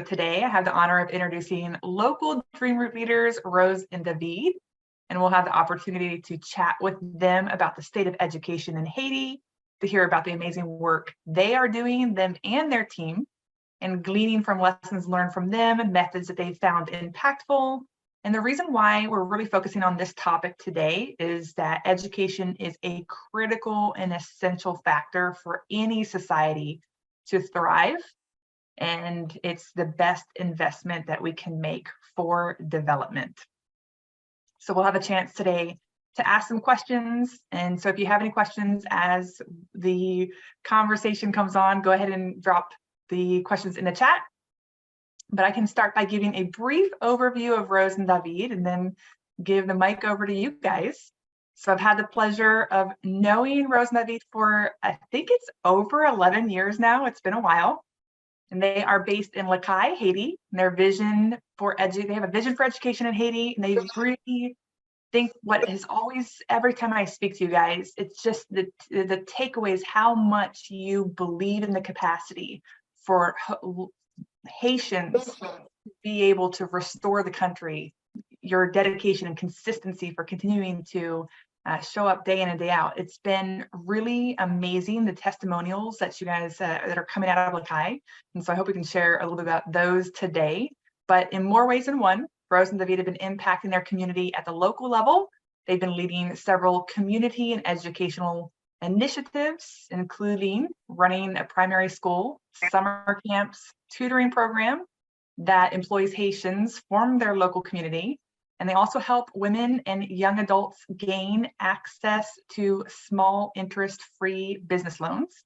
today, I have the honor of introducing local Dream Root leaders, Rose and David, and we'll have the opportunity to chat with them about the state of education in Haiti, to hear about the amazing work they are doing, them and their team, and gleaning from lessons learned from them and methods that they found impactful. And the reason why we're really focusing on this topic today is that education is a critical and essential factor for any society to thrive. And it's the best investment that we can make for development. So we'll have a chance today to ask some questions. And so if you have any questions as the conversation comes on, go ahead and drop the questions in the chat. But I can start by giving a brief overview of Rose and David and then give the mic over to you guys. So I've had the pleasure of knowing Rose and David for, I think it's over 11 years now. It's been a while. And they are based in Les Cayes, Haiti. And their vision for they have a vision for education in Haiti. And they really think what is always, every time I speak to you guys, it's just the takeaway is how much you believe in the capacity for Haitians to be able to restore the country, your dedication and consistency for continuing to show up day in and day out. It's been really amazing, the testimonials that you guys that are coming out of Les Cayes. And so I hope we can share a little bit about those today. But in more ways than one, Rose and David have been impacting their community at the local level. They've been leading several community and educational initiatives, including running a primary school, summer camps, tutoring program that employs Haitians from their local community. And they also help women and young adults gain access to small interest-free business loans.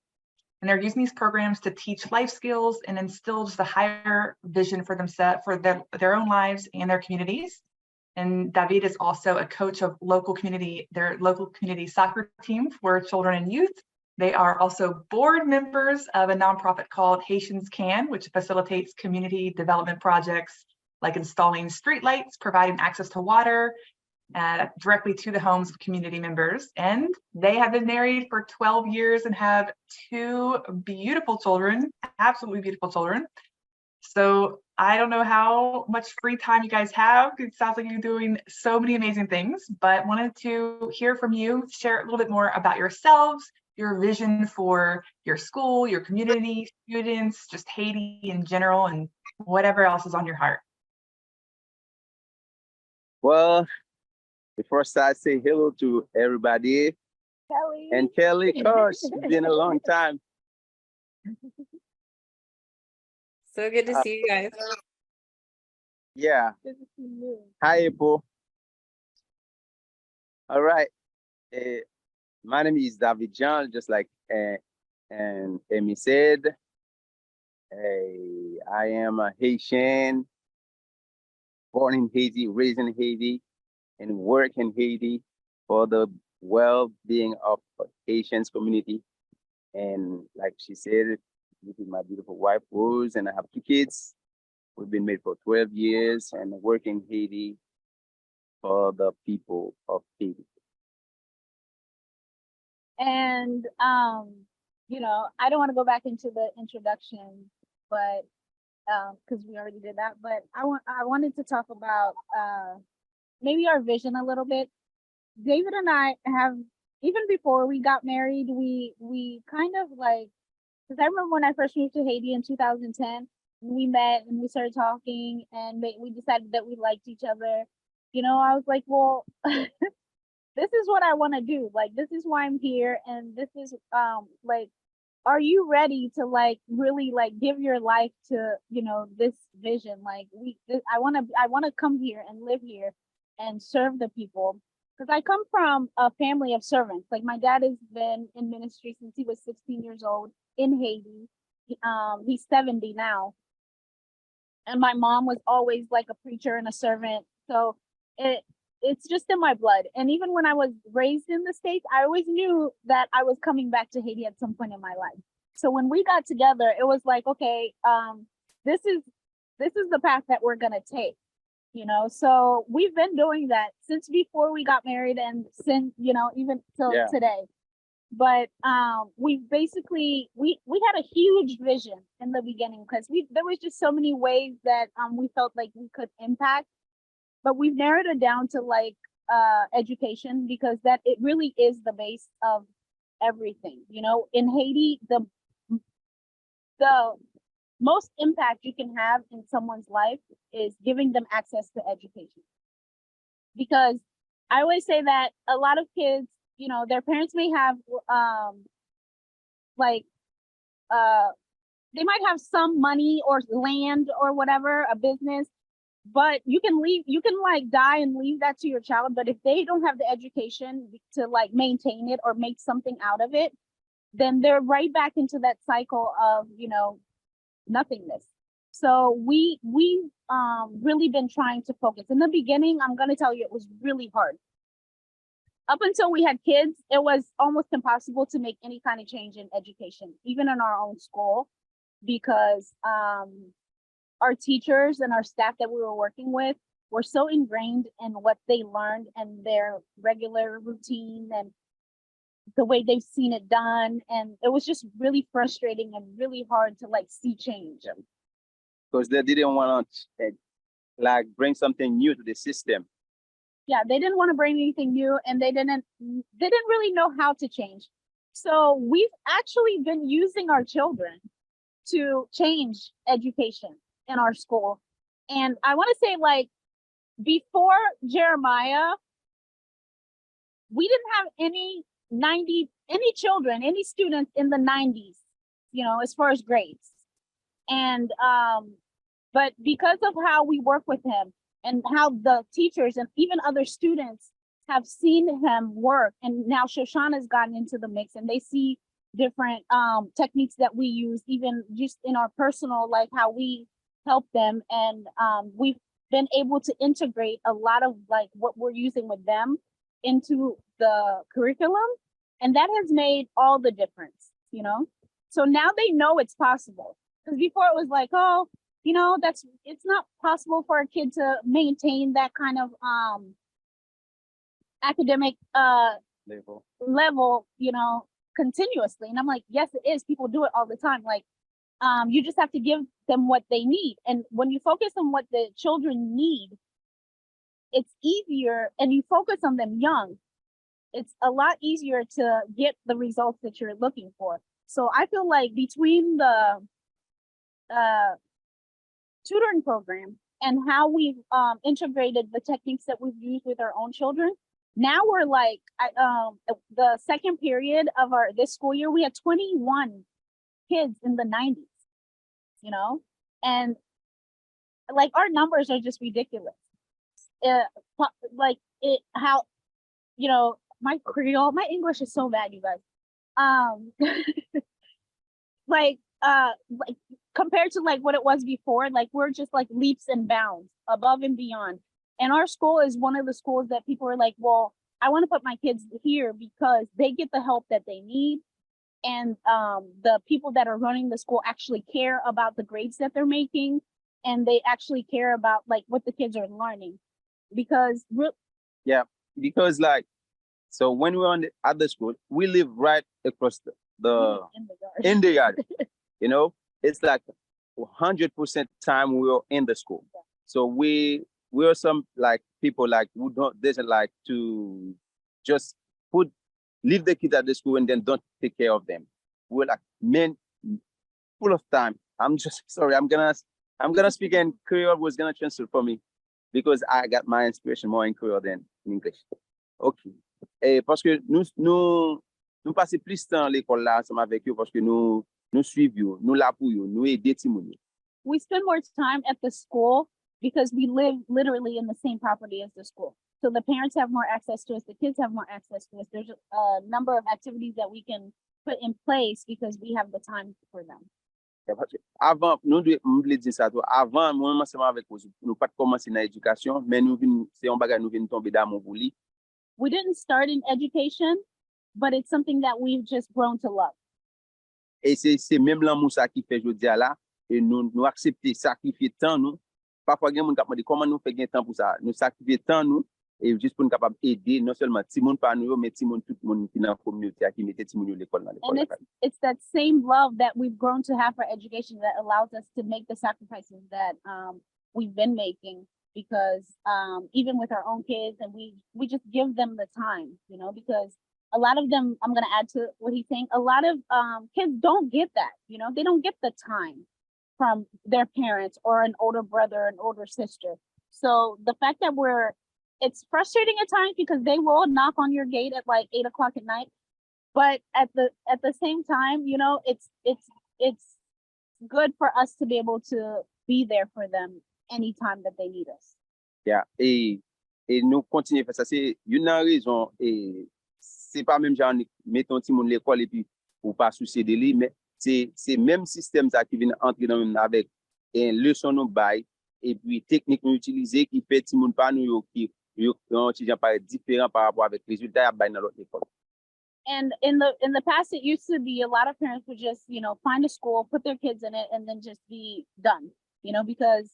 And they're using these programs to teach life skills and instill just a higher vision for themselves, for their own lives and their communities. And David is also a coach of their local community soccer team for children and youth. They are also board members of a nonprofit called Haitians Can, which facilitates community development projects like installing streetlights, providing access to water directly to the homes of community members. And they have been married for 12 years and have 2 beautiful children, absolutely beautiful children. So I don't know how much free time you guys have. It sounds like you're doing so many amazing things, but wanted to hear from you, share a little bit more about yourselves, your vision for your school, your community, students, just Haiti in general, and whatever else is on your heart. Well, before I start, say hello to everybody. Kelly. And Kelly, gosh, it's been a long time. So good to see you guys. Yeah. Good to see you. Hi, April. All right. My name is David John, just like and Amy said. I am a Haitian, born in Haiti, raised in Haiti, and work in Haiti for the well-being of Haitians community. And like she said, this is my beautiful wife, Rose, and I have 2 kids. We've been married for 12 years and work in Haiti for the people of Haiti. And you know, I don't want to go back into the introduction, but because we already did that. But I wanted to talk about maybe our vision a little bit. David and I have, even before we got married, we kind of like, because I remember when I first moved to Haiti in 2010, we met and we started talking and we decided that we liked each other. You know, I was like, well, this is what I want to do. Like, this is why I'm here. And this is like, are you ready to like really like give your life to, you know, this vision? Like I want to come here and live here and serve the people. Because I come from a family of servants. Like, my dad has been in ministry since he was 16 years old in Haiti. He's 70 now. And my mom was always like a preacher and a servant. So it's just in my blood. And even when I was raised in the States, I always knew that I was coming back to Haiti at some point in my life. So when we got together, it was like, okay, this is the path that we're gonna take. You know, so we've been doing that since before we got married and since, you know, even till today. But we basically we had a huge vision in the beginning because there was just so many ways that we felt like we could impact, but we've narrowed it down to like education, because that it really is the base of everything. You know, in Haiti, the most impact you can have in someone's life is giving them access to education. Because I always say that a lot of kids, you know, their parents may have like they might have some money or land or whatever, a business, but you can like die and leave that to your child. But if they don't have the education to like maintain it or make something out of it, then they're right back into that cycle of, you know, nothingness. So we really been trying to focus. In the beginning, I'm going to tell you, it was really hard. Up until we had kids, it was almost impossible to make any kind of change in education, even in our own school, because our teachers and our staff that we were working with were so ingrained in what they learned and their regular routine and the way they've seen it done. And it was just really frustrating and really hard to like see change. Because they didn't want to like bring something new to the system. Yeah, they didn't want to bring anything new, and they didn't really know how to change. So we've actually been using our children to change education in our school. And I want to say, like, before Jeremiah, we didn't have any children, any students in the 90s, you know, as far as grades. And but because of how we work with him and how the teachers and even other students have seen him work, and now Shoshana's gotten into the mix, and they see different techniques that we use, even just in our personal, like how we help them. And we've been able to integrate a lot of like what we're using with them into the curriculum. And that has made all the difference, you know? So now they know it's possible. Because before it was like, oh, you know, it's not possible for a kid to maintain that kind of academic level, you know, continuously. And I'm like, yes, it is. People do it all the time. Like, you just have to give them what they need. And when you focus on what the children need, it's easier, and you focus on them young, it's a lot easier to get the results that you're looking for. So I feel like between the tutoring program and how we've integrated the techniques that we've used with our own children, now we're like, the second period of this school year, we had 21 kids in the 90s, you know, and like our numbers are just ridiculous. How, you know, my Creole, my English is so bad, you guys. Like compared to like what it was before, like we're just like leaps and bounds above and beyond. And our school is one of the schools that people are like, well, I want to put my kids here because they get the help that they need. And the people that are running the school actually care about the grades that they're making, and they actually care about like what the kids are learning. Because because like, so when we're at the school, we live right across in the yard. You know, it's like 100% time we're in the school. Yeah. So we're some like people like who doesn't like to just leave the kids at the school and then don't take care of them. We're like men full of time. I'm just sorry. I'm gonna speak in Creole. Was gonna translate for me because I got my inspiration more in Creole than in English. Okay. Parce que nous passons plus de temps à l'école là ensemble avec eux parce que nous suivons, nous là pour eux, nous aider Timouni. We spend more time at the school because we live literally in the same property as the school. So the parents have more access to us, the kids have more access to us. There's a number of activities that we can put in place because we have the time for them. Avant, nous devons dire ça, avant, nous ensemble avec vous, nous pas commencer dans l'éducation, mais c'est un bagage nous venons tomber dans mon bouli. We didn't start in education, but it's something that we've just grown to love. Et c'est même l'amour ça qui fait aujourd'hui là, et nous accepter sacrifier temps nous. Parfois, il y a des gens qui me demandent comment nous faisons temps pour ça. Nous sacrifier temps nous et juste pour nous capable aider non seulement ti moun pa nou yo, mais ti moun tout moun qui dans communauté qui mette ti moun yo l'école dans And l'école. it's that same love that we've grown to have for education that allows us to make the sacrifices that we've been making, because even with our own kids, and we just give them the time, you know, because a lot of them, I'm going to add to what he's saying, a lot of kids don't get that, you know, they don't get the time from their parents or an older brother, an older sister. So the fact that it's frustrating at times because they will knock on your gate at like 8 o'clock at night. But at the same time, you know, it's good for us to be able to be there for them anytime that they need us. Yeah, et nous continuer faire ça. C'est une raison, et c'est pas même genre mettons ti moun l'école et puis ou pas soucier de lui, mais c'est même système ça qui vient entrer dans même avec une leçon nous bail et puis technique nous utiliser qui fait ti moun pas nous qui yo étudiant par différent par rapport avec résultat à bail dans l'autre école. And in the past, it used to be a lot of parents would just, you know, find a school, put their kids in it, and then just be done, you know, because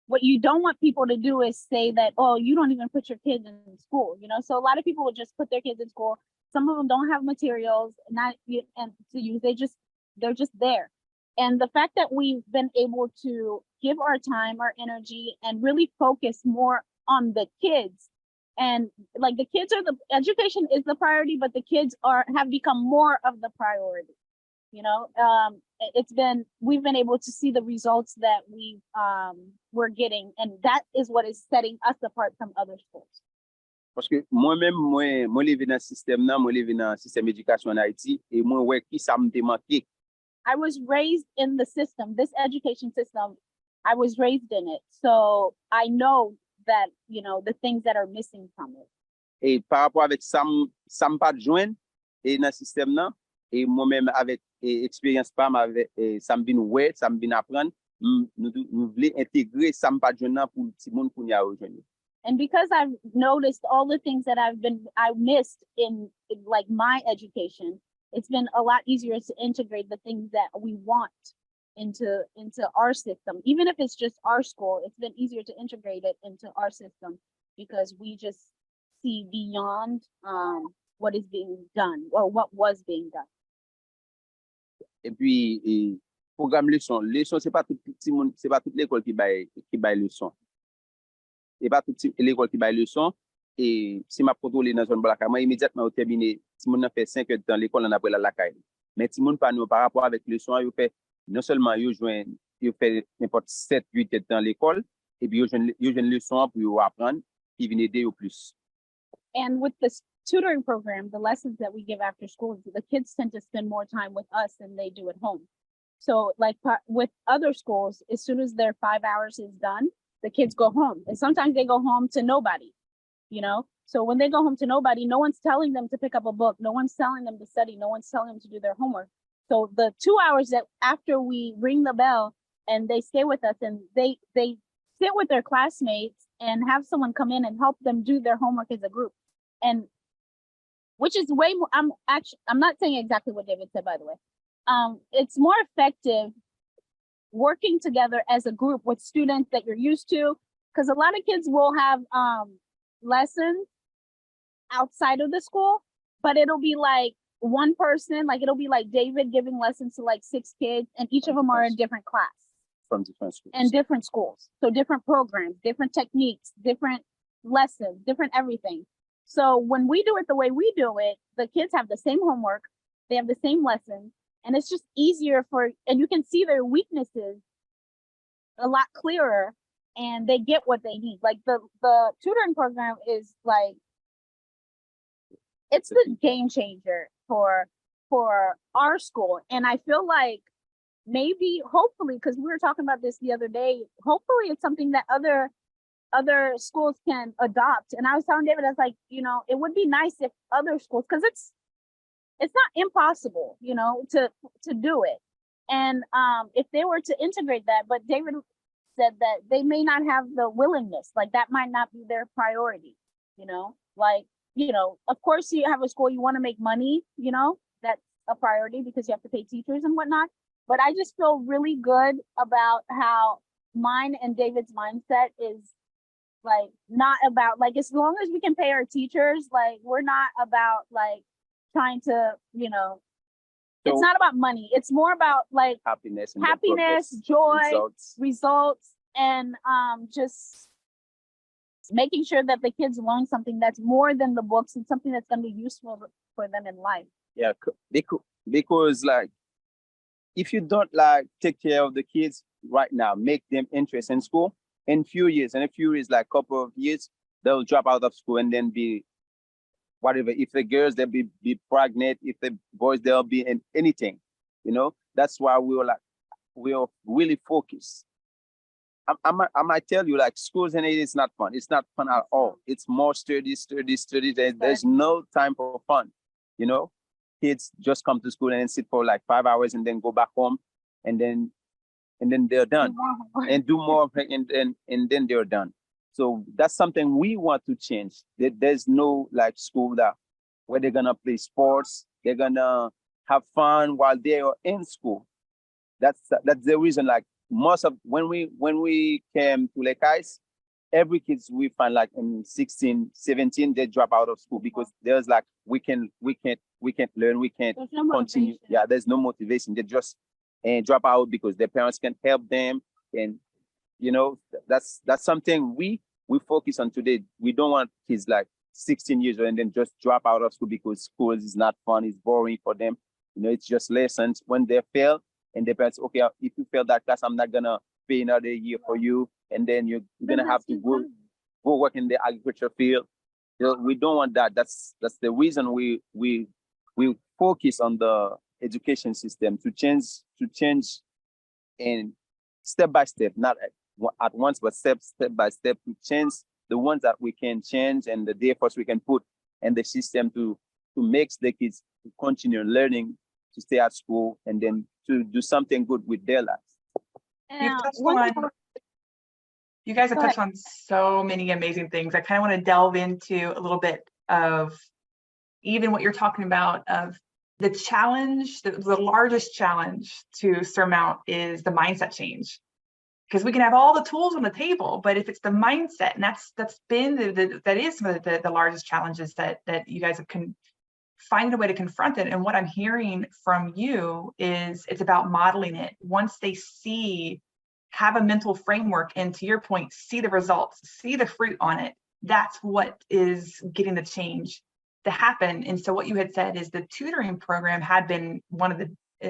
what you don't want people to do is say that, oh, you don't even put your kids in school, you know. So a lot of people would just put their kids in school. Some of them don't have materials and to use. They're just there. And the fact that we've been able to give our time, our energy, and really focus more on the kids. And like the kids education is the priority, but the kids have become more of the priority. You know, we've been able to see the results that we're getting, and that is what is setting us apart from other schools. Parce que moi-même, moi levé dans système là, moi levé dans système éducation en Haïti, et moi ouais qui ça me manqué. I was raised in the system, this education system. I was raised in it, so I know that, you know, the things that are missing from it. Et par rapport avec ça me pas joindre et dans système là, et moi-même avec expérience pas avec ça me vient ouais, ça me vient apprendre, nous voulons intégrer ça me pas joindre pour petit monde pour y rejoindre. And because I've noticed all the things that I missed in like my education, it's been a lot easier to integrate the things that we want into our system. Even if it's just our school, it's been easier to integrate it into our system because we just see beyond what is being done or what was being done. Et puis programme leçon c'est pas tout petit monde, c'est pas toute l'école qui baille leçon. Et pas toute l'école qui baille leçon. Et si ma contrôler dans zone black, moi immédiatement au terminé, si mon a fait 5 heures dans l'école on après la caille. Mais si mon pas nous par rapport avec leçon, yo fait non seulement yo fait n'importe 7 8 heures dans l'école et puis yo joine leçon pour apprendre qui vient aider au plus. And with this tutoring program, the lessons that we give after school, the kids tend to spend more time with us than they do at home. So like with other schools, as soon as their 5 hours is done, the kids go home. And sometimes they go home to nobody, you know? So when they go home to nobody, no one's telling them to pick up a book. No one's telling them to study. No one's telling them to do their homework. So the 2 hours that after we ring the bell and they stay with us and they sit with their classmates and have someone come in and help them do their homework as a group. And which is way more, I'm not saying exactly what David said, by the way. It's more effective working together as a group with students that you're used to, because a lot of kids will have lessons outside of the school, but it'll be like one person, like it'll be like David giving lessons to like 6 kids, and each of them are in different class. From different schools. And different schools. So different programs, different techniques, different lessons, different everything. So when we do it the way we do it, the kids have the same homework, they have the same lessons, and it's just easier and you can see their weaknesses a lot clearer, and they get what they need. Like the tutoring program is like, it's the game changer for our school. And I feel like maybe, hopefully, because we were talking about this the other day, hopefully it's something that other schools can adopt. And I was telling David, I was like, you know, it would be nice if other schools, because it's not impossible, you know, to do it. And if they were to integrate that, but David said that they may not have the willingness, like that might not be their priority, you know, like, you know, of course you have a school, you want to make money, you know, that's a priority because you have to pay teachers and whatnot. But I just feel really good about how mine and David's mindset is Like, not about, like, as long as we can pay our teachers, like, we're not about like trying to, it's So not about money. It's more about like happiness and the happiness, progress, joy, results. and just making sure that the kids learn something that's more than the books and something that's going to be useful for them in life. Yeah, because like if you don't like take care of the kids right now, make them interested in school, in a few years, like couple of years, they'll drop out of school and then be whatever. If the girls, they'll be pregnant. If the boys, they'll be in anything. That's why we're really focused. I might tell you, like, schools in Haiti is not fun. It's not fun at all. It's more studies. There's no time for fun. Kids just come to school and then sit for like 5 hours and then go back home, and then they're done and do more, and then they're done. So that's something we want to change. There's no like school where they're gonna play sports, they're gonna have fun while they are in school. That's the reason. Like most of when we came to Les Cayes, every kids we find like in 16, 17, they drop out of school because there's like we can't learn, we can't continue. Yeah, there's no motivation. They just drop out because their parents can't help them, and that's something we focus on today. We don't want kids like 16 years old and then just drop out of school because school is not fun, it's boring for them. It's just lessons. When they fail, and their parents, okay, if you fail that class, I'm not gonna pay another year for you, and then you're gonna have to go work in the agriculture field. We don't want that. That's the reason we focus on the education system to change and step by step, not at once, but step by step, to change the ones that we can change and the efforts we can put in the system to make the kids continue learning, to stay at school, and then to do something good with their lives. You guys have touched on so many amazing things. I kind of want to delve into a little bit of even what you're talking about, of the challenge, the largest challenge to surmount is the mindset change. Because we can have all the tools on the table, but if it's the mindset, and that's been that is some of the largest challenges that you guys have find a way to confront it. And what I'm hearing from you is it's about modeling it. Once they have a mental framework, and to your point, see the results, see the fruit on it, that's what is getting the change to happen. And so what you had said is the tutoring program had been one of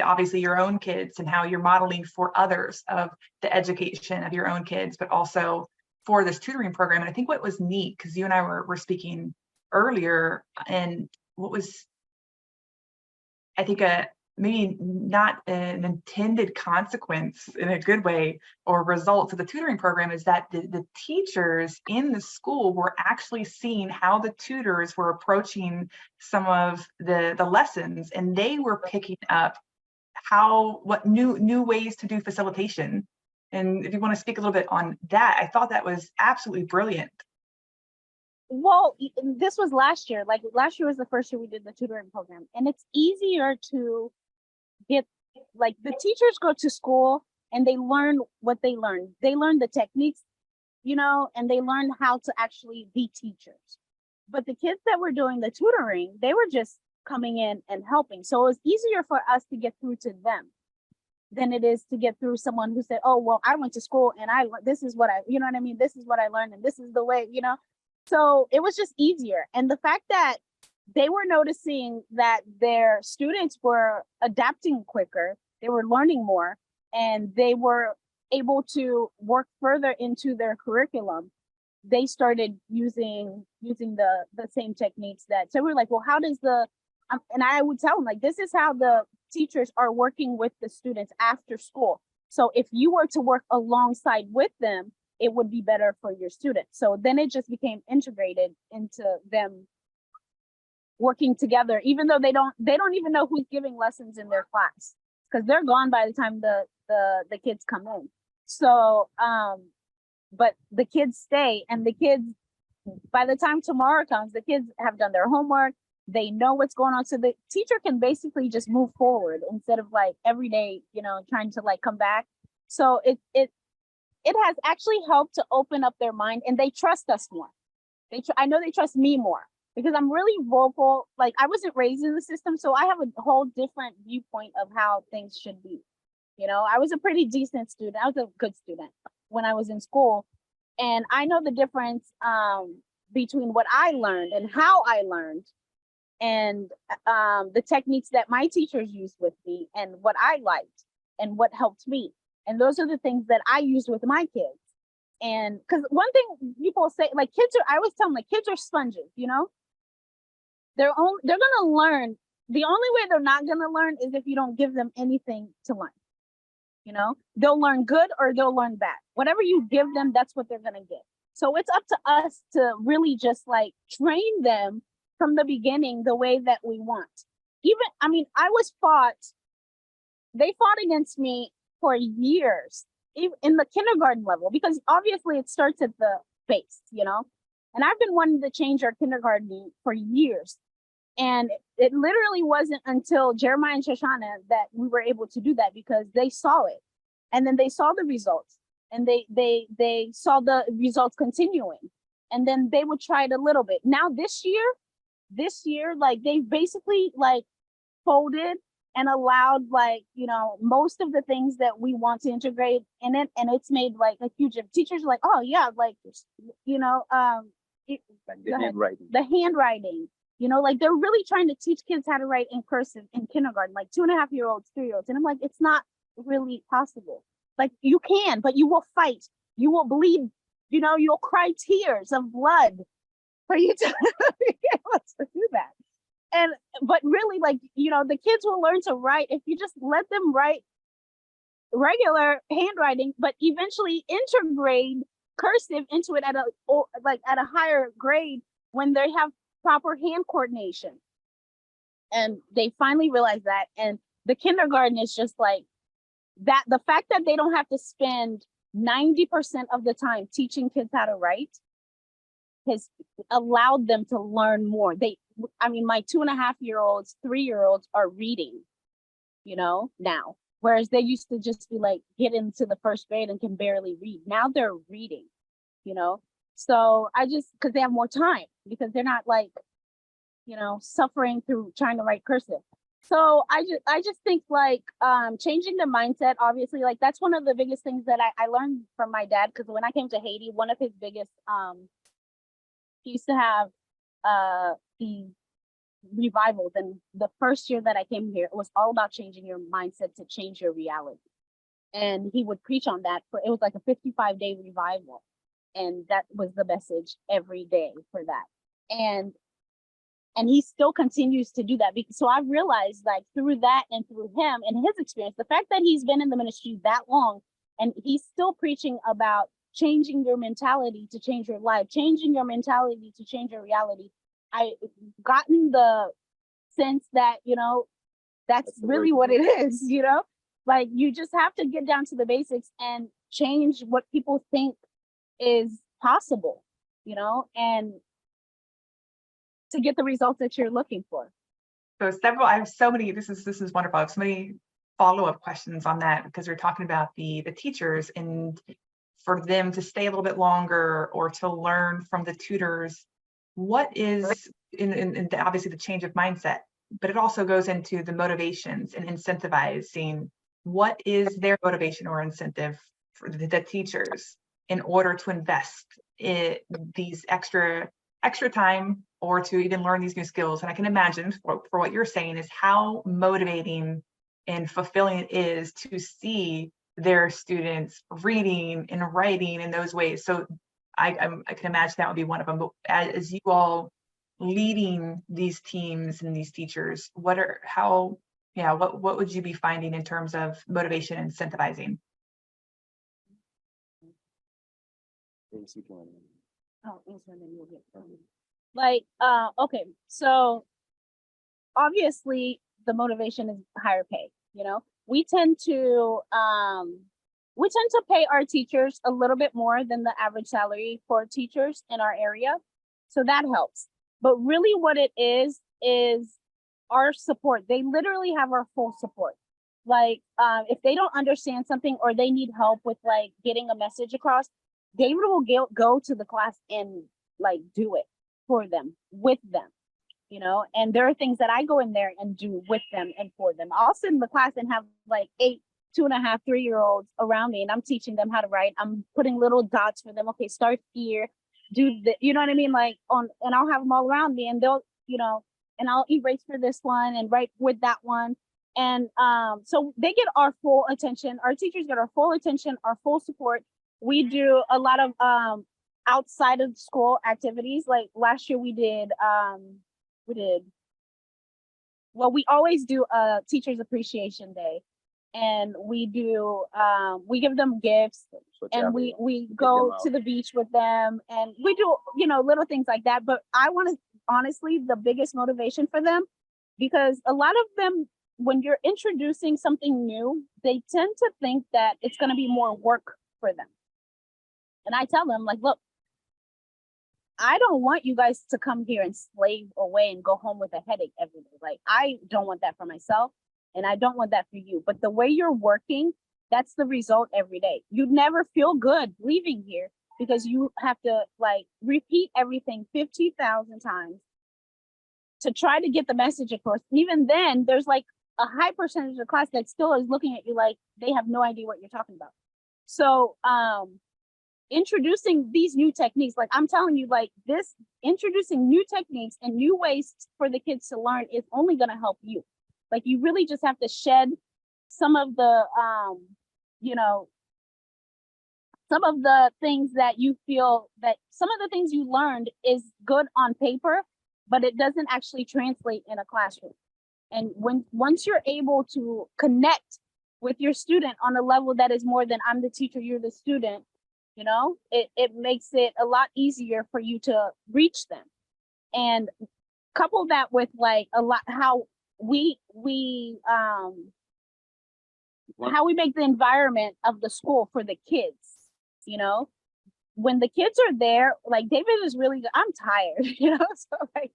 obviously your own kids and how you're modeling for others of the education of your own kids, but also for this tutoring program. And I think what was neat, because you and I were speaking earlier, and what was, I think, maybe not an intended consequence in a good way or result of the tutoring program, is that the teachers in the school were actually seeing how the tutors were approaching some of the lessons, and they were picking up what new ways to do facilitation. And if you want to speak a little bit on that, I thought that was absolutely brilliant. Well, this was last year. Like, last year was the first year we did the tutoring program, and it's easier to get, like, the teachers go to school and they learn what they learn. They learn the techniques, and they learn how to actually be teachers. But the kids that were doing the tutoring, they were just coming in and helping. So it was easier for us to get through to them than it is to get through someone who said, oh, well, I went to school and this is what this is what I learned, and this is the way, So it was just easier. And the fact that they were noticing that their students were adapting quicker, they were learning more, and they were able to work further into their curriculum, they started using the same techniques so we're like, well, how does and I would tell them, like, this is how the teachers are working with the students after school. So if you were to work alongside with them, it would be better for your students. So then it just became integrated into them working together, even though they don't even know who's giving lessons in their class, because they're gone by the time the kids come in. So but the kids stay, and the kids, by the time tomorrow comes, the kids have done their homework, they know what's going on, so the teacher can basically just move forward instead of like every day trying to like come back. So it has actually helped to open up their mind, and they trust us more. I know they trust me more because I'm really vocal. Like, I wasn't raised in the system, so I have a whole different viewpoint of how things should be. You know, I was a pretty decent student. I was a good student when I was in school, and I know the difference between what I learned and how I learned, and the techniques that my teachers used with me, and what I liked and what helped me. And those are the things that I used with my kids. And because one thing people say, like, I always tell them, like, kids are sponges, you know? They're gonna learn. The only way they're not gonna learn is if you don't give them anything to learn. You know, they'll learn good or they'll learn bad. Whatever you give them, that's what they're gonna get. So it's up to us to really just like train them from the beginning the way that we want. I mean, they fought against me for years, even in the kindergarten level, because obviously it starts at the base, you know? And I've been wanting to change our kindergarten for years. And it literally wasn't until Jeremiah and Shoshana that we were able to do that, because they saw it. And then they saw the results, and they saw the results continuing. And then they would try it a little bit. Now this year, like, they basically like folded and allowed, like, you know, most of the things that we want to integrate in it. And it's made like a huge, teachers are like, oh yeah, like, you know, Like the handwriting, you know, like they're really trying to teach kids how to write in cursive in kindergarten, like 2.5-year-olds, 3-year-olds. And I'm like, it's not really possible. Like, you can, but you will fight, you will bleed, you know, you'll cry tears of blood for you to be able to do that. But really, like, you know, the kids will learn to write if you just let them write regular handwriting, but eventually integrate cursive into it at a higher grade when they have proper hand coordination. And they finally realized that. And the kindergarten is just like that. The fact that they don't have to spend 90% of the time teaching kids how to write has allowed them to learn more. My 2.5-year-olds, 3-year-olds are reading, you know, now, whereas they used to just be like, get into the first grade and can barely read. Now they're reading, you know? So because they have more time, because they're not like, you know, suffering through trying to write cursive. So I just think like changing the mindset, obviously, like that's one of the biggest things that I learned from my dad. Because when I came to Haiti, one of his biggest he used to have the revivals, and the first year that I came here, it was all about changing your mindset to change your reality. And he would preach on that it was like a 55-day revival, and that was the message every day for that. And he still continues to do that. So I've realized, like, through that and through him and his experience, the fact that he's been in the ministry that long and he's still preaching about changing your mentality to change your life, changing your mentality to change your reality. I've gotten the sense that, you know, that's really what it is, you know? Like, you just have to get down to the basics and change what people think is possible, you know, and to get the results that you're looking for. So I have so many, this is wonderful. I have so many follow-up questions on that, because we're talking about the teachers, and for them to stay a little bit longer or to learn from the tutors. What is in obviously the change of mindset, but it also goes into the motivations and incentivizing. What is their motivation or incentive for the teachers in order to invest in these extra time or to even learn these new skills? And I can imagine for what you're saying is how motivating and fulfilling it is to see their students reading and writing in those ways. So I can imagine that would be one of them. But as you all leading these teams and these teachers, what would you be finding in terms of motivation and incentivizing? Like, okay, so obviously the motivation is higher pay. You know, we tend to pay our teachers a little bit more than the average salary for teachers in our area, so that helps. But really, what it is our support. They literally have our full support. Like, if they don't understand something or they need help with like getting a message across, David will go to the class and like do it for them, with them, you know. And there are things that I go in there and do with them and for them. I'll sit in the class and have like 8, 2.5, 3-year-olds around me, and I'm teaching them how to write. I'm putting little dots for them. Okay, start here, do the, you know what I mean? Like and I'll have them all around me, and they'll, you know, and I'll erase for this one and write with that one. And so they get our full attention. Our teachers get our full attention, our full support. We do a lot of outside of school activities. Like last year we did well, we always do a teachers appreciation day, and we do we give them gifts, and we go to the beach with them, and we do, you know, little things like that. But I want to, honestly, the biggest motivation for them, because a lot of them, when you're introducing something new, they tend to think that it's going to be more work for them. And I tell them, like, look, I don't want you guys to come here and slave away and go home with a headache every day. Like, I don't want that for myself, and I don't want that for you. But the way you're working, that's the result every day. You'd never feel good leaving here because you have to like repeat everything 50,000 times to try to get the message across. Even then, there's like a high percentage of the class that still is looking at you like they have no idea what you're talking about. So introducing these new techniques, like I'm telling you, like this, introducing new techniques and new ways for the kids to learn is only going to help you. Like, you really just have to shed some of the you know, some of the things that you feel that some of the things you learned is good on paper, but it doesn't actually translate in a classroom. And once you're able to connect with your student on a level that is more than I'm the teacher, you're the student, you know, it makes it a lot easier for you to reach them. And couple that with like a lot how we make the environment of the school for the kids, you know. When the kids are there, like David is really good. I'm tired, you know, so like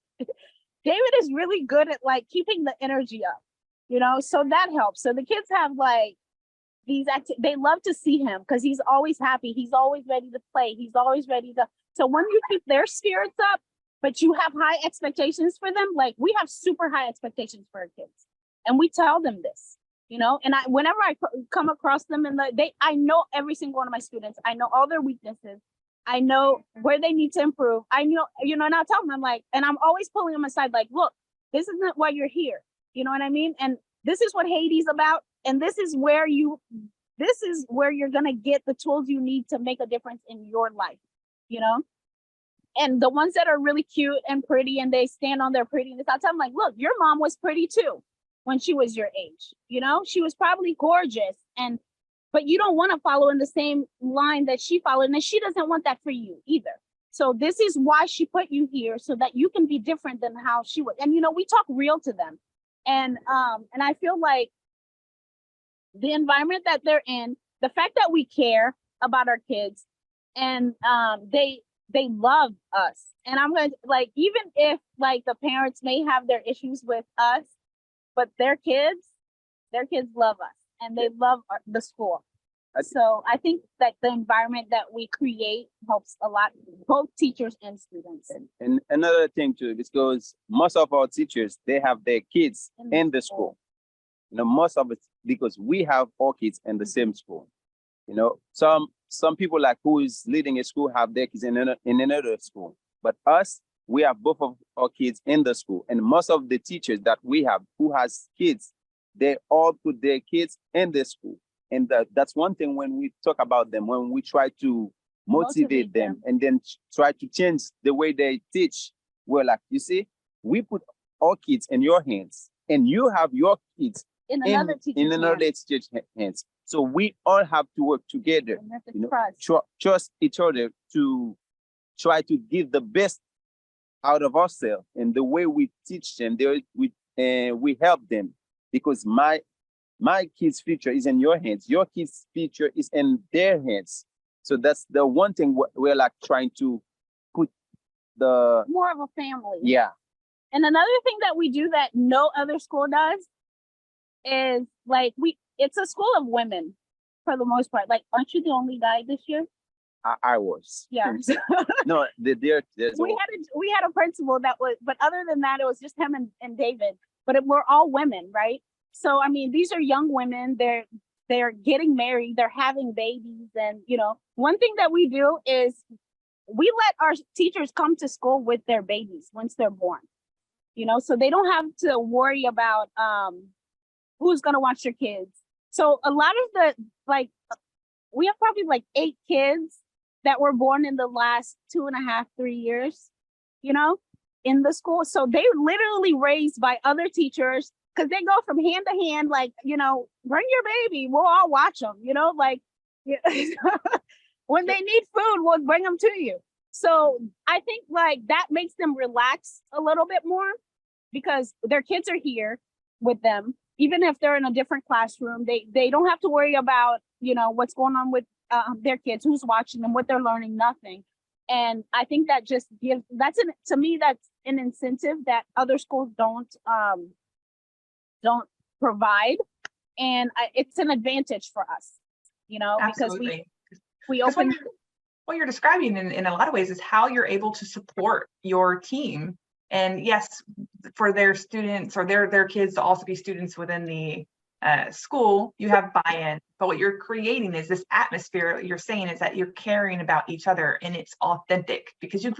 David is really good at like keeping the energy up, you know, so that helps. So the kids have like these they love to see him because he's always happy. He's always ready to play. He's always ready to. So when you keep their spirits up, but you have high expectations for them, like we have super high expectations for our kids, and we tell them this, you know. And whenever I come across them I know every single one of my students. I know all their weaknesses. I know where they need to improve. I know, you know, and I'll tell them, I'm like, and I'm always pulling them aside, like, look, this isn't why you're here. You know what I mean? And this is what Haiti's about. And this is where you're going to get the tools you need to make a difference in your life, you know? And the ones that are really cute and pretty and they stand on their prettiness, I'll tell them, like, look, your mom was pretty too when she was your age. You know, she was probably gorgeous, but you don't want to follow in the same line that she followed, and she doesn't want that for you either. So this is why she put you here, so that you can be different than how she was. And, you know, we talk real to them. And I feel like the environment that they're in, the fact that we care about our kids, and they love us. And I'm going to, like, even if like the parents may have their issues with us, but their kids love us, and they love the school. So I think that the environment that we create helps a lot, both teachers and students. And another thing too, because most of our teachers, they have their kids in the school. You know, most of it, because we have our kids in the same school. You know, some people like who is leading a school have their kids in another school. But us, we have both of our kids in the school. And most of the teachers that we have who has kids, they all put their kids in the school. And that's one thing when we talk about them, when we try to motivate them and then try to change the way they teach. We're like, you see, we put our kids in your hands, and you have your kids in another teacher's hands. So we all have to work together, you know, trust each other to try to give the best out of ourselves. And the way we teach them, we help them, because my kids' future is in your hands. Your kids' future is in their hands. So that's the one thing we're like trying to put the more of a family. Yeah. And another thing that we do that no other school does is like it's a school of women for the most part. Like, aren't you the only guy this year? I was. Yeah. No, there's we had a principal that was, but other than that, it was just him and David. But we're all women, right? So I mean, these are young women. They're getting married. They're having babies, and one thing that we do is we let our teachers come to school with their babies once they're born. So they don't have to worry about who's gonna watch their kids. So a lot of we have probably like 8 kids that were born in the last 2.5, 3 years, in the school. So they literally raised by other teachers, because they go from hand to hand, like, bring your baby, we'll all watch them, like, when they need food, we'll bring them to you. So I think like that makes them relax a little bit more, because their kids are here with them. Even if they're in a different classroom, they don't have to worry about, what's going on with their kids, who's watching them, what they're learning, nothing. And I think that just to me, that's an incentive that other schools don't provide. And it's an advantage for us, because we open. What you're describing in a lot of ways is how you're able to support your team. And yes, for their students or their kids to also be students within the school, you have buy-in, but what you're creating is this atmosphere. What you're saying is that you're caring about each other, and it's authentic, because you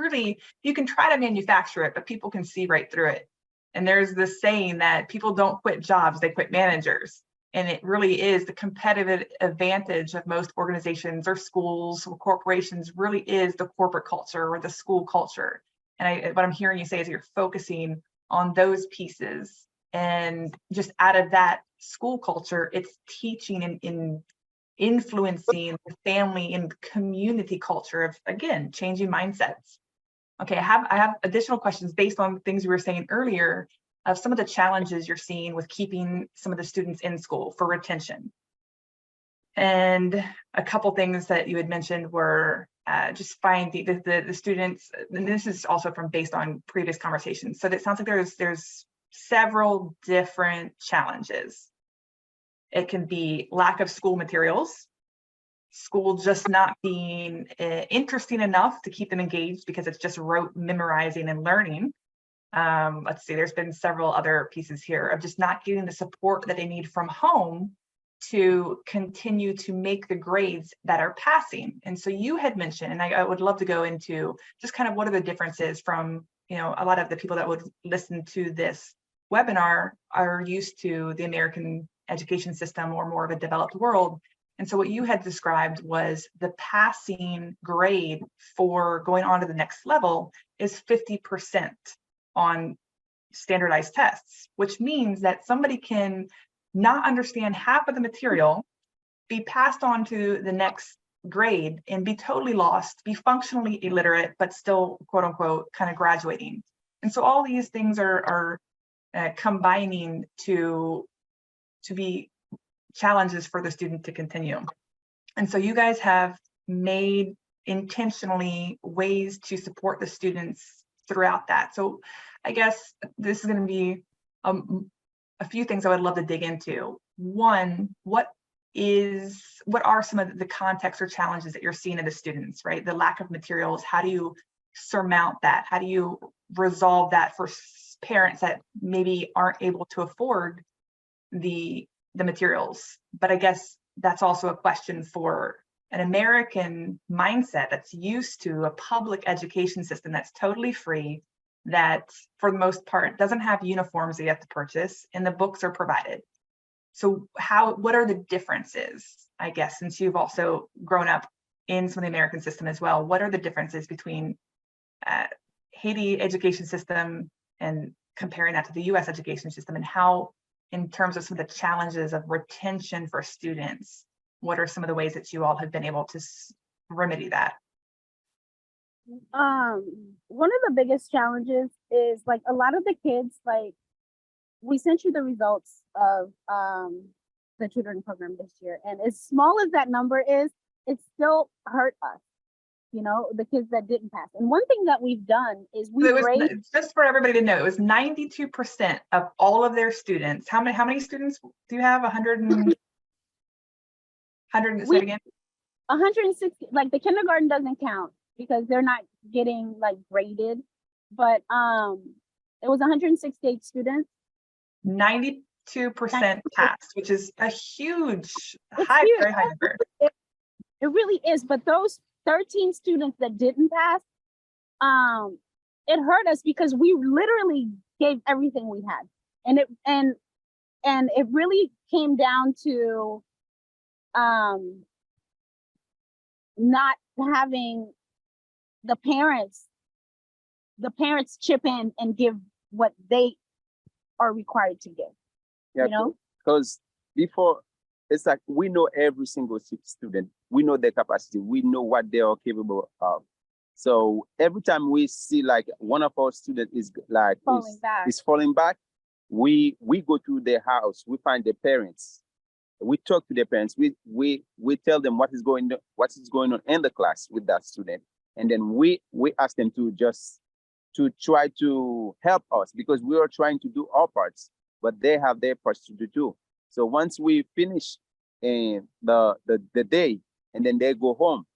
can try to manufacture it, but people can see right through it. And there's this saying that people don't quit jobs, they quit managers. And it really is the competitive advantage of most organizations or schools or corporations really is the corporate culture or the school culture. And what I'm hearing you say is you're focusing on those pieces, and just out of that school culture, it's teaching and influencing the family and community culture of, again, changing mindsets. Okay, I have additional questions based on things we were saying earlier of some of the challenges you're seeing with keeping some of the students in school for retention. And a couple things that you had mentioned were just finding the students, and this is also based on previous conversations. So it sounds like there's several different challenges. It can be lack of school materials, school just not being interesting enough to keep them engaged because it's just rote memorizing and learning. Let's see, there's been several other pieces here of just not getting the support that they need from home to continue to make the grades that are passing. And so you had mentioned, and I would love to go into just kind of what are the differences from, a lot of the people that would listen to this webinar are used to the American education system or more of a developed world. And so what you had described was the passing grade for going on to the next level is 50% on standardized tests, which means that somebody can not understand half of the material, be passed on to the next grade and be totally lost, be functionally illiterate, but still, quote unquote, kind of graduating. And so all these things are combining to be challenges for the student to continue. And so you guys have made intentionally ways to support the students throughout that. So I guess this is going to be a few things I would love to dig into. One, what are some of the contexts or challenges that you're seeing in the students, right? The lack of materials, how do you surmount that? How do you resolve that for parents that maybe aren't able to afford the materials? But I guess that's also a question for an American mindset that's used to a public education system that's totally free, that for the most part doesn't have uniforms that you have to purchase, and the books are provided. So what are the differences, I guess, since you've also grown up in some of the American system as well, what are the differences between Haiti education system and comparing that to the US education system, and how, in terms of some of the challenges of retention for students, what are some of the ways that you all have been able to remedy that? One of the biggest challenges is like a lot of the kids, like we sent you the results of the tutoring program this year, and as small as that number is, it still hurt us, the kids that didn't pass. And one thing that we've done is just for everybody to know, it was 92% of all of their students. How many students do you have? 100 and 100, say We- it again. 160, like the kindergarten doesn't count because they're not getting like graded, but it was 168 students. 92% passed, which is a huge, It's high, huge. very high number. It really is. But those 13 students that didn't pass, it hurt us because we literally gave everything we had, and it really came down to not having the parents chip in and give what they are required to give. Yeah, You know, because before, it's like we know every single student, we know their capacity, we know what they are capable of. So every time we see like one of our students is like falling back. is falling back, we go to their house, we find their parents, we talk to their parents, we tell them what is going on in the class with that student, and then we ask them to just to try to help us because we are trying to do our parts, but they have their parts to do too. So once we finish the day and then they go home,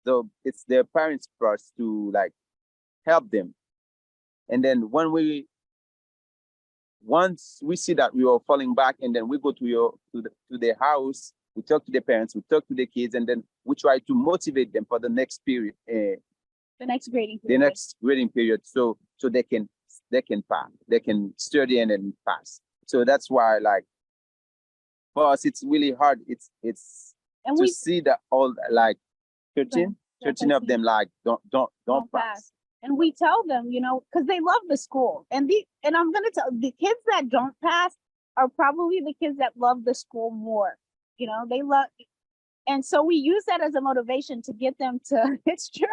so it's their parents' parts to like help them. And then once we see that we are falling back, and then we go to their house, we talk to the parents, we talk to the kids, and then we try to motivate them for the next period, The next grading the period. next grading period, so they can pass, they can study and then pass. So that's why, like, for us, it's really hard. It's And to we see that all like 13 of them like don't pass. pass. And we tell them, you know, because they love the school. And I'm gonna tell the kids that don't pass are probably the kids that love the school more. You know, they love, and so we use that as a motivation to get them to. It's true.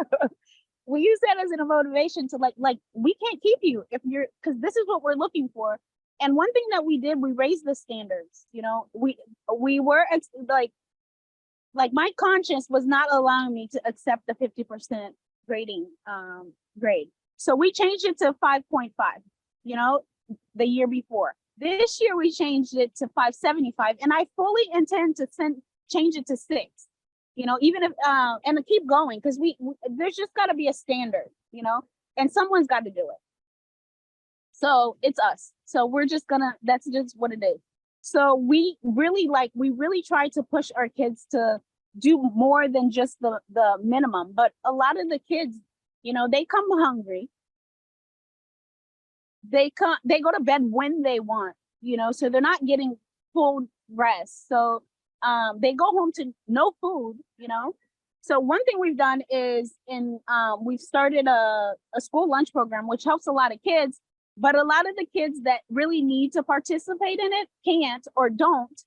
We use that as a motivation to like we can't keep you if you're, because this is what we're looking for. And one thing that we did, we raised the standards. You know, we were like my conscience was not allowing me to accept the 50% grading grade. So we changed it to 5.5, you know, the year before. This year we changed it to 575, and I fully intend to change it to 6. You know, even if and to keep going, because there's just got to be a standard, you know, and someone's got to do it. So it's us. So we're just that's just what it is. So we really try to push our kids to do more than just the minimum. But a lot of the kids, you know, they come hungry. They go to bed when they want, you know, so they're not getting full rest. So they go home to no food, you know. So one thing we've done is we've started a school lunch program, which helps a lot of kids, but a lot of the kids that really need to participate in it can't or don't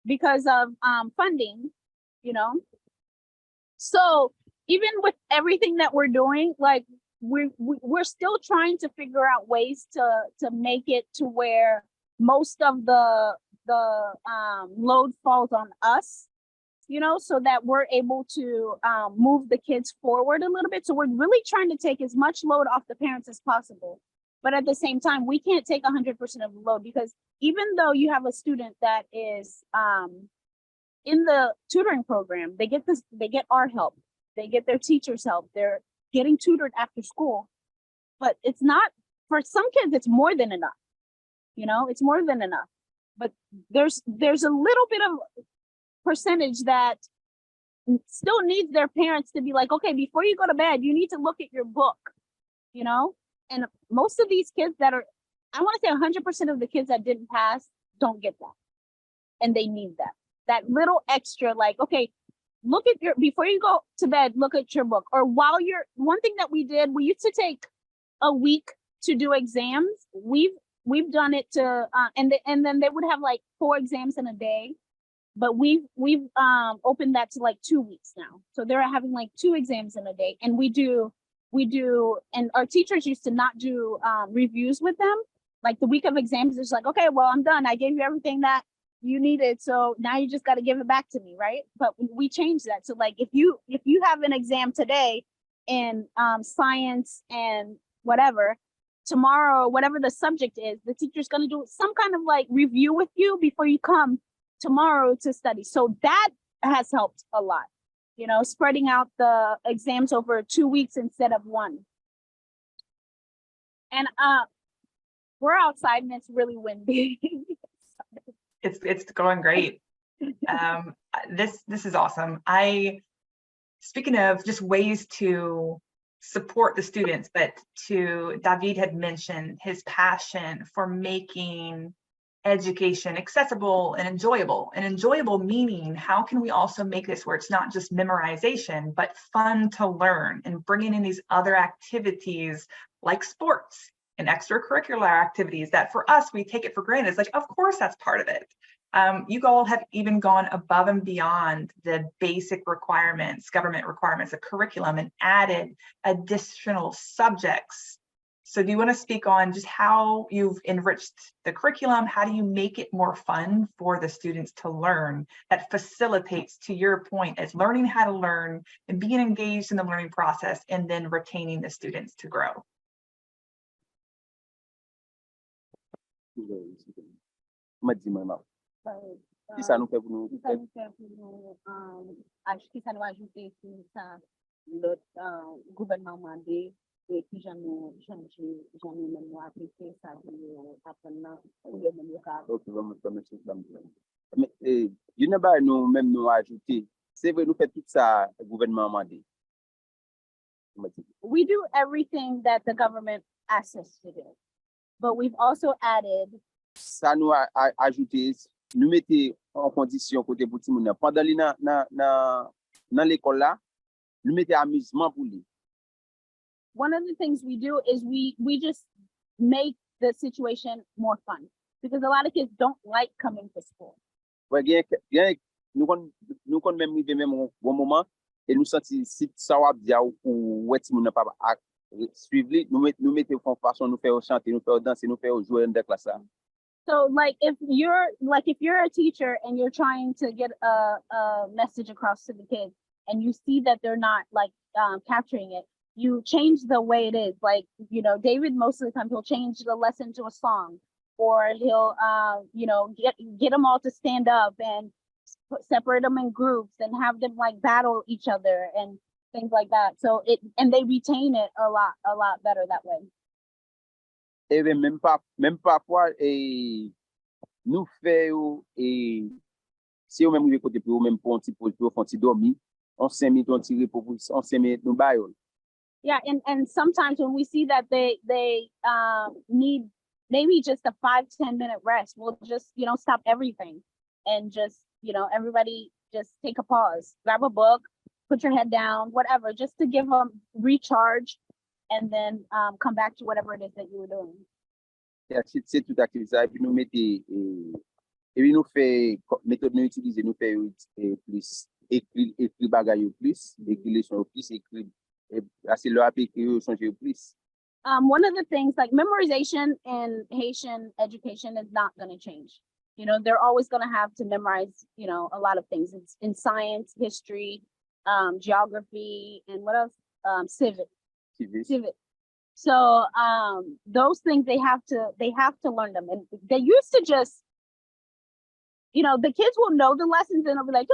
because of funding, you know. So even with everything that we're doing, like we're still trying to figure out ways to make it to where most of the load falls on us, you know, so that we're able to move the kids forward a little bit. So we're really trying to take as much load off the parents as possible. But at the same time, we can't take 100% of the load, because even though you have a student that is in the tutoring program, they get our help, they get their teachers' help, they're getting tutored after school. But it's not, for some kids, it's more than enough. You know, it's more than enough. But there's a little bit of percentage that still needs their parents to be like, okay, before you go to bed, you need to look at your book, you know? And most of these kids that are, I want to say 100% of the kids that didn't pass don't get that. And they need that. That little extra, like, okay, look at before you go to bed, look at your book. Or while one thing that we did, we used to take a week to do exams. We've done it to, and then they would have like 4 exams in a day. But we've opened that to like 2 weeks now. So they're having like 2 exams in a day. And we do, and our teachers used to not do reviews with them. Like the week of exams, it's like, okay, well, I'm done. I gave you everything that you needed. So now you just got to give it back to me, right? But we changed that. So like, if you have an exam today in science and whatever, tomorrow, whatever the subject is, the teacher's going to do some kind of like review with you before you come tomorrow to study. So that has helped a lot. You know, spreading out the exams over 2 weeks instead of one. And we're outside and it's really windy. It's going great. This is awesome. Speaking of just ways to support the students, but David had mentioned his passion for making education accessible and enjoyable. And enjoyable meaning, how can we also make this where it's not just memorization, but fun to learn, and bringing in these other activities like sports and extracurricular activities that for us, we take it for granted. It's like, of course, that's part of it. You all have even gone above and beyond the basic requirements, government requirements, the curriculum, and added additional subjects. So do you want to speak on just how you've enriched the curriculum? How do you make it more fun for the students to learn that facilitates, to your point, as learning how to learn and being engaged in the learning process and then retaining the students to grow? Si ça nous fait pour nous. Acho que ça nous ajouter sur ça, l'autre gouvernement mandé, et puis j'en ai même appliqué ça, apprenant, le même local. Ok, vamos começar mais je n'ai pas nous même nous ajouter. C'est vrai, nous fait tout ça, le gouvernement mandé. We do everything that the government asks us to do, but we've also added. Ça nous a ajouté, nous mettons en condition côté pour tout le monde. Pendant les dans l'école là, nous mettons amusement pour lui. One of the things we do is we just make the situation more fun, because a lot of kids don't like coming to school. Ouais, nous quand même arrivé même au bon moment et nous senti si ça va dire ou ouais si nous pas suivre nous mettons en façon nous faire chanter, nous faire danser, nous faire jouer dans la classe là. So like if you're a teacher and you're trying to get a message across to the kids and you see that they're not like capturing it, you change the way it is. Like, you know, David, most of the time he'll change the lesson to a song, or he'll you know, get them all to stand up and separate them in groups and have them like battle each other and things like that. So and they retain it a lot better that way. Et même parfois et nous faisons et si on même côté pour même pour un petit dormir on 5 minutes on tire pour on 5 minutes nous baillons. Yeah, and sometimes when we see that they need maybe just a 5-10 minute rest, we'll just, you know, stop everything and just, you know, everybody just take a pause, grab a book, put your head down, whatever, just to give them recharge. And then come back to whatever it is that you were doing. Yeah, c'est tout activité ça et puis nous mettons et puis nous fait méthode nous utiliser nous fait plus écrit bagaille plus écrit leçon plus écrit et assez le appliquer changer plus. One of the things, like memorization in Haitian education is not going to change. You know, they're always going to have to memorize, you know, a lot of things. It's in science, history, geography, and what else? Civic. So those things they have to learn them, and they used to just, you know, the kids will know the lessons and they'll be like,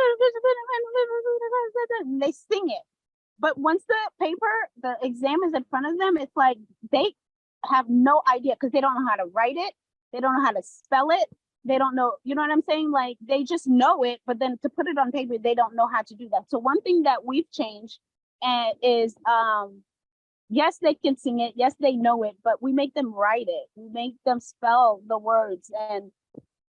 and they sing it. But once the exam is in front of them, it's like they have no idea because they don't know how to write it, they don't know how to spell it, they don't know, you know what I'm saying? Like they just know it, but then to put it on paper, they don't know how to do that. So one thing that we've changed is yes, they can sing it. Yes, they know it, but we make them write it. We make them spell the words. And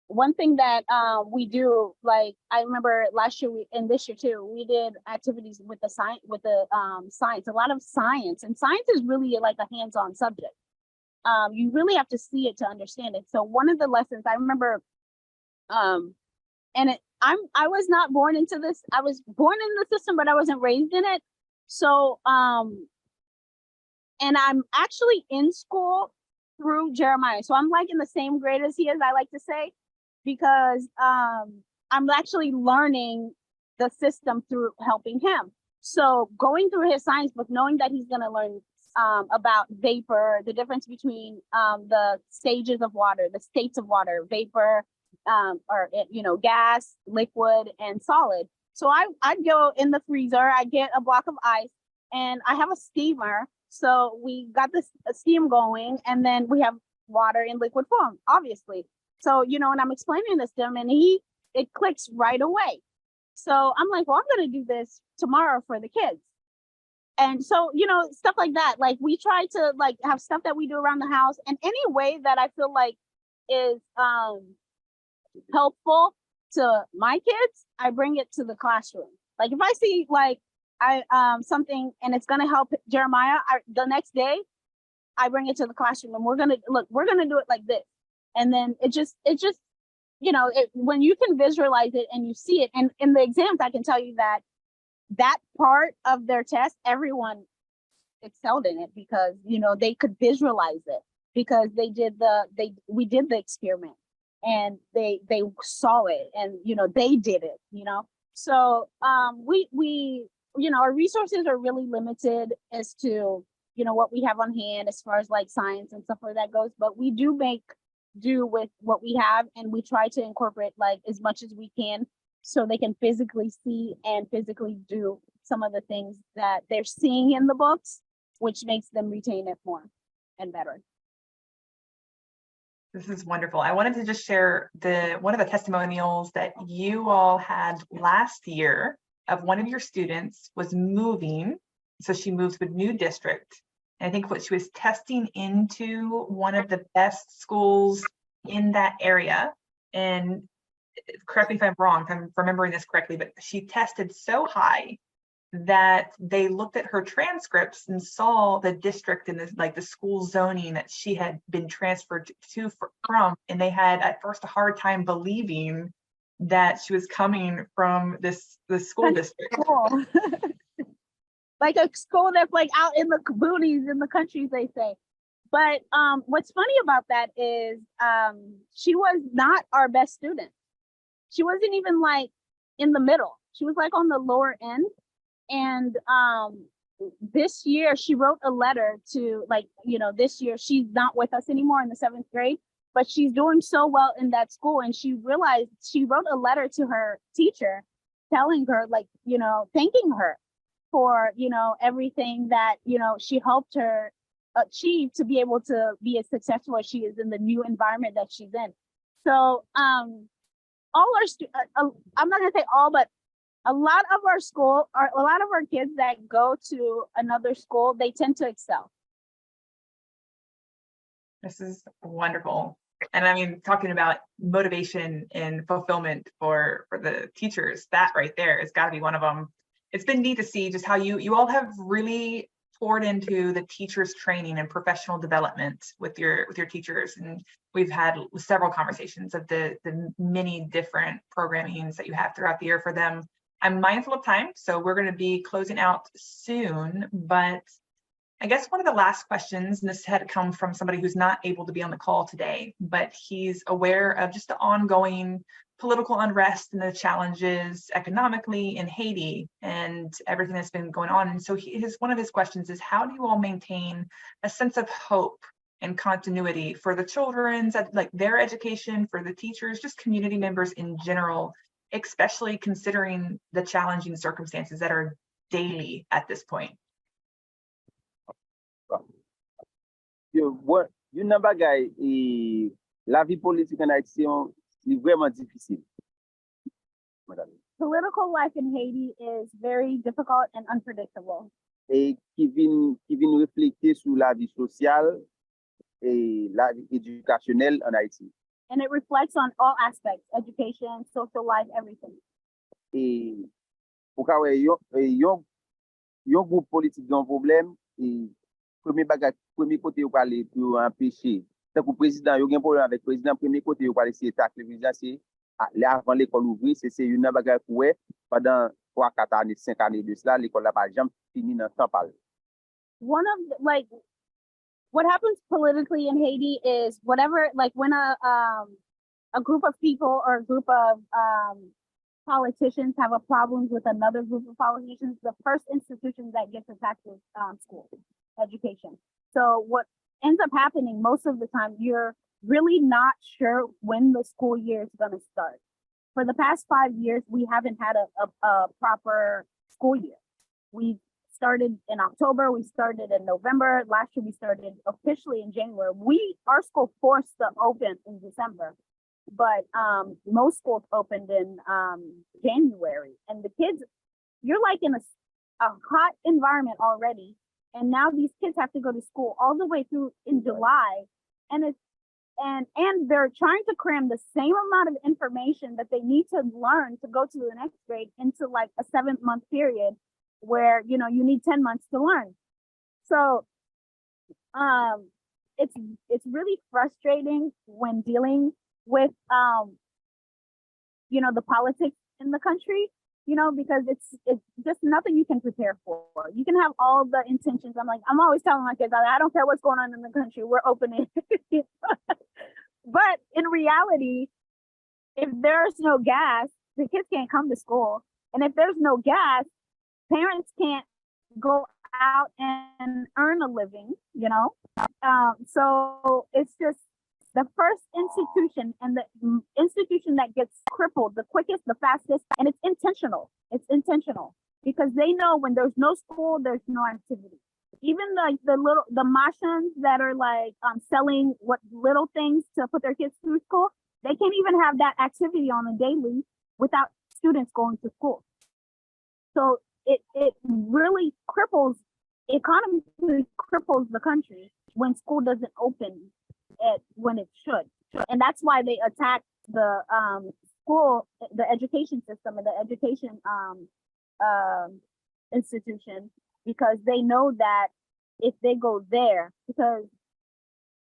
one thing that we do, like I remember last year and this year too, we did activities with the science, a lot of science, and science is really like a hands-on subject. You really have to see it to understand it. So one of the lessons I remember, and I was not born into this. I was born in the system, but I wasn't raised in it. So and I'm actually in school through Jeremiah. So I'm like in the same grade as he is, I like to say, because I'm actually learning the system through helping him. So going through his science book, knowing that he's going to learn about vapor, the difference between the stages of water, the states of water, vapor, or, you know, gas, liquid, and solid. So I'd go in the freezer, I get a block of ice, and I have a steamer. So we got this steam going, and then we have water in liquid form, obviously. So, and I'm explaining this to him, and it clicks right away. So I'm like, well, I'm going to do this tomorrow for the kids. And so, stuff like that. Like we try to like have stuff that we do around the house, and any way that I feel like is helpful to my kids, I bring it to the classroom. Like if I see like something and it's gonna help Jeremiah, the next day I bring it to the classroom, and we're gonna do it like this. And then it just when you can visualize it and you see it, and in the exams I can tell you that part of their test, everyone excelled in it because they could visualize it because we did the experiment and they saw it and they did it. So we our resources are really limited as to what we have on hand as far as like science and stuff like that goes, but we do make do with what we have, and we try to incorporate like as much as we can so they can physically see and physically do some of the things that they're seeing in the books, which makes them retain it more and better. This is wonderful. I wanted to just share one of the testimonials that you all had last year of one of your students was moving. So she moved to a new district. And I think what she was testing into one of the best schools in that area. And correct me if I'm wrong, if I'm remembering this correctly, but she tested so high that they looked at her transcripts and saw the district and the school zoning that she had been transferred to from, and they had at first a hard time believing that she was coming from the school district. Cool. Like a school that's like out in the boonies in the countries, they say. But what's funny about that is she was not our best student. She wasn't even like in the middle. She was like on the lower end. And this year she wrote a letter to this year she's not with us anymore in the 7th grade, but she's doing so well in that school. And she realized she wrote a letter to her teacher telling her thanking her for, everything that, she helped her achieve to be able to be as successful as she is in the new environment that she's in. So all our I'm not gonna say all, but a lot of our kids that go to another school, they tend to excel. This is wonderful. And I mean, talking about motivation and fulfillment for the teachers, that right there has got to be one of them. It's been neat to see just how you all have really poured into the teachers training and professional development with your teachers. And we've had several conversations of the many different programmings that you have throughout the year for them. I'm mindful of time, so we're going to be closing out soon, but I guess one of the last questions, and this had come from somebody who's not able to be on the call today, but he's aware of just the ongoing political unrest and the challenges economically in Haiti and everything that's been going on. And so one of his questions is, how do you all maintain a sense of hope and continuity for the children's, like their education, for the teachers, just community members in general, especially considering the challenging circumstances that are daily at this point? Yon bagay la vie politique en Haïti c'est vraiment difficile. Political life in Haiti is very difficult and unpredictable. Et qui vient refléter sur la vie sociale et la vie éducationnelle en Haïti. And it reflects on all aspects, education, social life, everything. Et pour que yon groupe politique dans problème, et premier côté ou parler pour empêcher. Tant que président, il y a un problème avec le président, premier côté ou parler c'est le président, c'est avant l'école ouvrir, c'est une bagarre pour pendant 3, 4 années, 5 années de cela, l'école n'a pas jamais fini dans temps parler. One of what happens politically in Haiti is whatever, like when a group of people or a group of politicians have a problem with another group of politicians, the first institution that gets attacked is school, education. So what ends up happening most of the time, you're really not sure when the school year is going to start. for the past 5 years, we haven't had a proper school year. We started in October, we started in November. Last year, we started officially in January. Our school forced to open in December, but most schools opened in January. And the kids, you're like in a hot environment already. And now these kids have to go to school all the way through in July. And and they're trying to cram the same amount of information that they need to learn to go to the next grade into like a 7-month period where, you know, you need 10 months to learn. So it's really frustrating when dealing with you know, the politics in the country, you know, because it's just nothing you can prepare for. You can have all the intentions. I'm always telling my kids, I don't care what's going on in the country, we're opening. But in reality, if there's no gas, the kids can't come to school. And if there's no gas, parents can't go out and earn a living, you know? So it's just the first institution and the institution that gets crippled the quickest, the fastest, and it's intentional. It's intentional because they know when there's no school, there's no activity. Even like the Mashans that are like selling what little things to put their kids through school, they can't even have that activity on a daily without students going to school. So it really economically cripples the country when school doesn't open when it should. And that's why they attack the school, the education system and the education institution, because they know that if they go there, because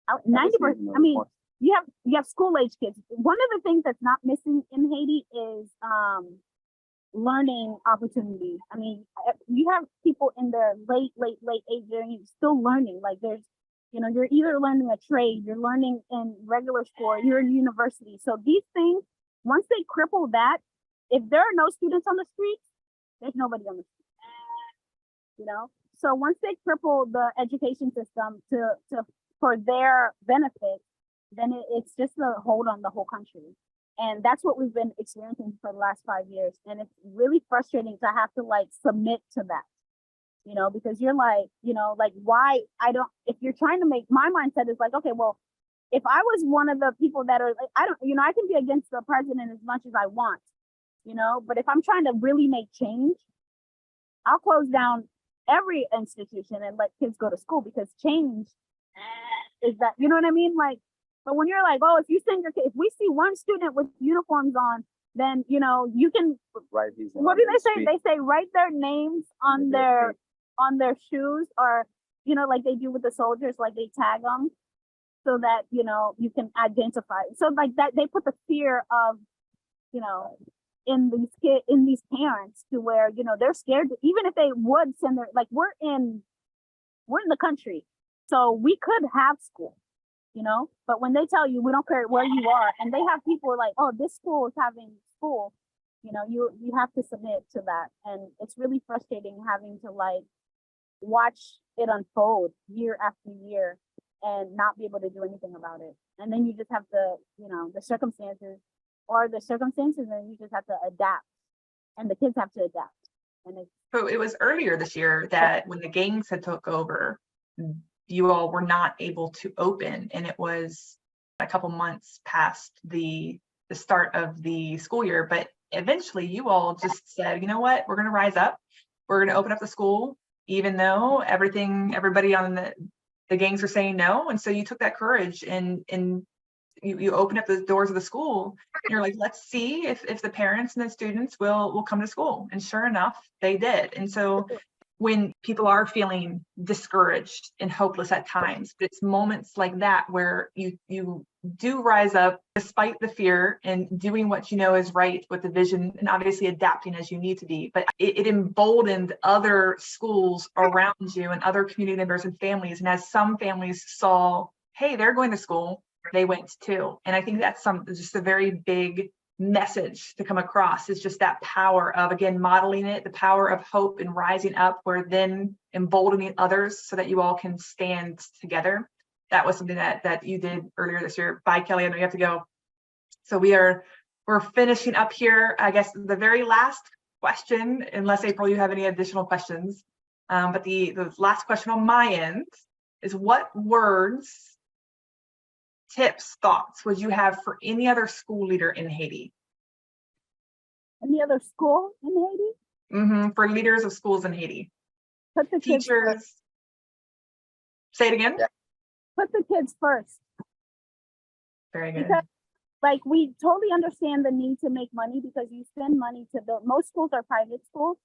90%, I mean, you have school age kids. One of the things that's not missing in Haiti is learning opportunities. I mean, you have people in their late age, they're still learning. Like there's, you know, you're either learning a trade, you're learning in regular school, you're in university. So these things, once they cripple that, if there are no students on the streets, there's nobody on the street. You know, so once they cripple the education system for their benefit, then it's just a hold on the whole country. And that's what we've been experiencing for the last 5 years. And it's really frustrating to have to like submit to that, you know, because you're like, you know, like why if you're trying to make, my mindset is like, okay, well, if I was one of the people that are like, I can be against the president as much as I want, you know, but if I'm trying to really make change, I'll close down every institution and let kids go to school, because change is that, you know what I mean? Like, but when you're like, oh, if you send your kid, if we see one student with uniforms on, then, you know, you can, what do they say? They say write their names on their shoes, or, you know, like they do with the soldiers, like they tag them so that, you know, you can identify. So like that, they put the fear of, you know, in these parents to where, you know, they're scared to, even if they would send their, like we're in the country, so we could have school, you know, but when they tell you we don't care where you are, and they have people like, oh, this school is having school, you know, you have to submit to that. And it's really frustrating having to like watch it unfold year after year and not be able to do anything about it. And then you just have to, you know, the circumstances, and you just have to adapt, and the kids have to adapt. And So it was earlier this year that when the gangs had took over, you all were not able to open, and it was a couple months past the start of the school year. But eventually you all just said, you know what, we're going to rise up. We're going to open up the school, even though everybody on the gangs are saying no. And so you took that courage and you open up the doors of the school, and you're like, let's see if the parents and the students will come to school. And sure enough, they did. And so when people are feeling discouraged and hopeless at times, it's moments like that where you do rise up despite the fear and doing what you know is right with the vision, and obviously adapting as you need to be. But it emboldened other schools around you and other community members and families. And as some families saw, hey, they're going to school, they went too. And I think that's just a very big message to come across, is just that power of, again, modeling it, the power of hope and rising up, where then emboldening others so that you all can stand together. That was something that you did earlier this year. Bye, Kelly, I know you have to go. So we are we're finishing up here. I guess the very last question, unless April, you have any additional questions. But the last question on my end is, what words, tips, thoughts would you have for any other school leader in Haiti? Any other school in Haiti? For leaders of schools in Haiti. Put the kids Teachers. first. Say it again. Yeah. Put the kids first. Very good. Because, like, we totally understand the need to make money because you spend money to build. Most schools are private schools,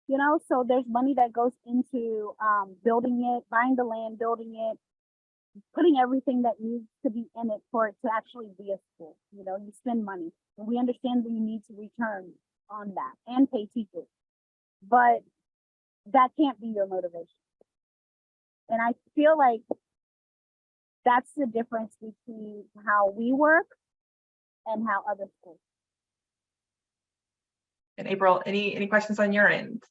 you know, so there's money that goes into building it, buying the land, building it, putting everything that needs to be in it for it to actually be a school. You know, you spend money, and we understand that you need to return on that and pay teachers, but that can't be your motivation. And I feel like that's the difference between how we work and how other schools. And April, any questions on your end?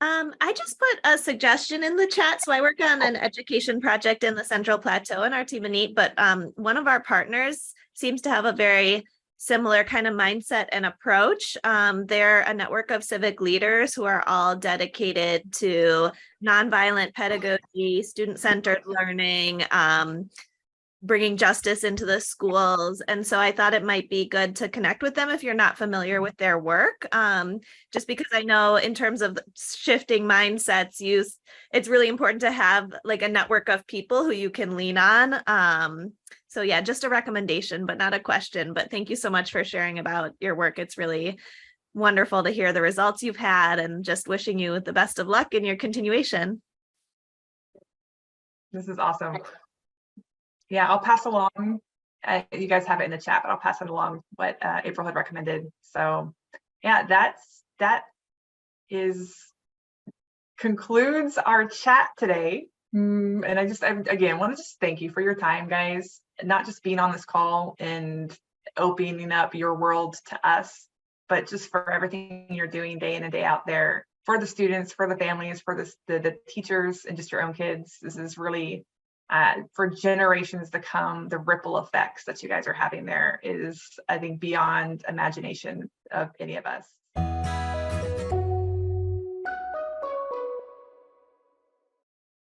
I just put a suggestion in the chat. So I work on an education project in the Central Plateau in our team in EAT, but one of our partners seems to have a very similar kind of mindset and approach. They're a network of civic leaders who are all dedicated to nonviolent pedagogy, student-centered learning, bringing justice into the schools. And so I thought it might be good to connect with them if you're not familiar with their work. Just because I know in terms of shifting mindsets, it's really important to have like a network of people who you can lean on. So yeah, just a recommendation, but not a question. But thank you so much for sharing about your work. It's really wonderful to hear the results you've had, and just wishing you the best of luck in your continuation. This is awesome. Yeah, I'll pass along. You guys have it in the chat, but I'll pass it along what April had recommended. So yeah, that concludes our chat today. And I again want to just thank you for your time, guys, not just being on this call and opening up your world to us, but just for everything you're doing day in and day out there for the students, for the families, for the teachers, and just your own kids. This is really for generations to come. The ripple effects that you guys are having there is, I think, beyond imagination of any of us.